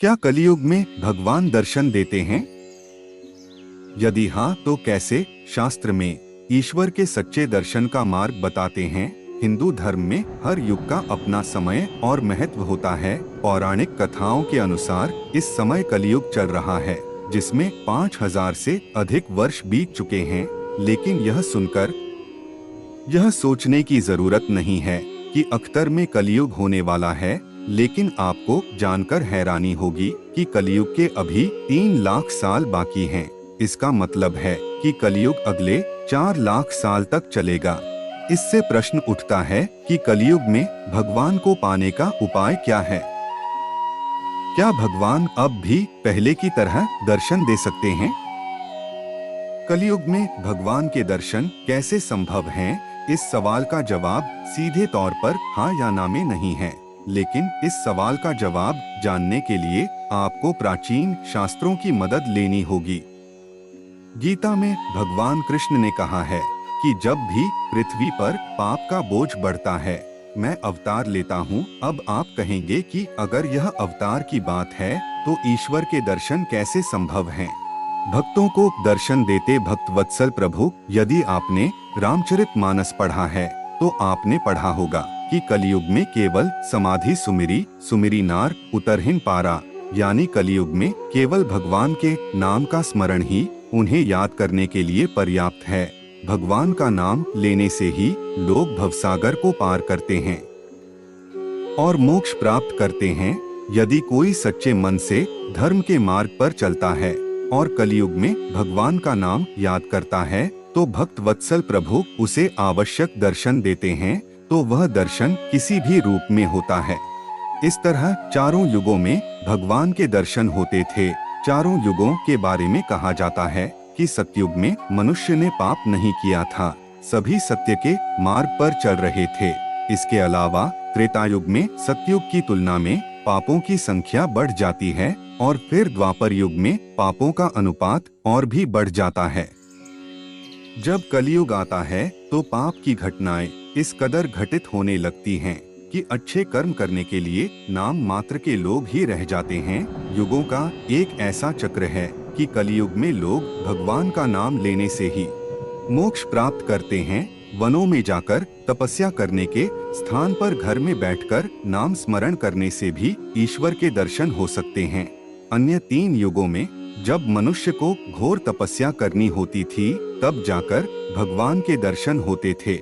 क्या कलियुग में भगवान दर्शन देते हैं? यदि हाँ तो कैसे? शास्त्र में ईश्वर के सच्चे दर्शन का मार्ग बताते हैं। हिंदू धर्म में हर युग का अपना समय और महत्व होता है। पौराणिक कथाओं के अनुसार इस समय कलियुग चल रहा है, जिसमें 5000 से अधिक वर्ष बीत चुके हैं। लेकिन यह सुनकर यह सोचने की जरूरत नहीं है कि अख्तर में कलियुग होने वाला है। लेकिन आपको जानकर हैरानी होगी कि कलियुग के अभी 3 लाख साल बाकी हैं। इसका मतलब है कि कलियुग अगले 4 लाख साल तक चलेगा। इससे प्रश्न उठता है कि कलियुग में भगवान को पाने का उपाय क्या है? क्या भगवान अब भी पहले की तरह दर्शन दे सकते हैं? कलियुग में भगवान के दर्शन कैसे संभव हैं? इस सवाल का जवाब सीधे तौर पर हाँ या ना में नहीं है। लेकिन इस सवाल का जवाब जानने के लिए आपको प्राचीन शास्त्रों की मदद लेनी होगी। गीता में भगवान कृष्ण ने कहा है कि जब भी पृथ्वी पर पाप का बोझ बढ़ता है, मैं अवतार लेता हूँ। अब आप कहेंगे कि अगर यह अवतार की बात है तो ईश्वर के दर्शन कैसे संभव हैं? भक्तों को दर्शन देते भक्त वत्सल प्रभु। यदि आपने रामचरितमानस पढ़ा है तो आपने पढ़ा होगा कि कलियुग में केवल समाधि सुमिरी नार उतरहिन पारा, यानी कलियुग में केवल भगवान के नाम का स्मरण ही उन्हें याद करने के लिए पर्याप्त है। भगवान का नाम लेने से ही लोग भवसागर को पार करते हैं और मोक्ष प्राप्त करते हैं। यदि कोई सच्चे मन से धर्म के मार्ग पर चलता है और कलियुग में भगवान का नाम याद करता है तो भक्त वत्सल प्रभु उसे आवश्यक दर्शन देते हैं। तो वह दर्शन किसी भी रूप में होता है। इस तरह चारों युगों में भगवान के दर्शन होते थे। चारों युगों के बारे में कहा जाता है कि सतयुग में मनुष्य ने पाप नहीं किया था, सभी सत्य के मार्ग पर चल रहे थे। इसके अलावा त्रेतायुग में सतयुग की तुलना में पापों की संख्या बढ़ जाती है और फिर द्वापर युग में पापों का अनुपात और भी बढ़ जाता है। जब कलियुग आता है तो पाप की घटनाएं इस कदर घटित होने लगती हैं कि अच्छे कर्म करने के लिए नाम मात्र के लोग ही रह जाते हैं। युगों का एक ऐसा चक्र है कि कलियुग में लोग भगवान का नाम लेने से ही मोक्ष प्राप्त करते हैं। वनों में जाकर तपस्या करने के स्थान पर घर में बैठकर नाम स्मरण करने से भी ईश्वर के दर्शन हो सकते हैं। अन्य 3 युगों में जब मनुष्य को घोर तपस्या करनी होती थी, तब जाकर भगवान के दर्शन होते थे।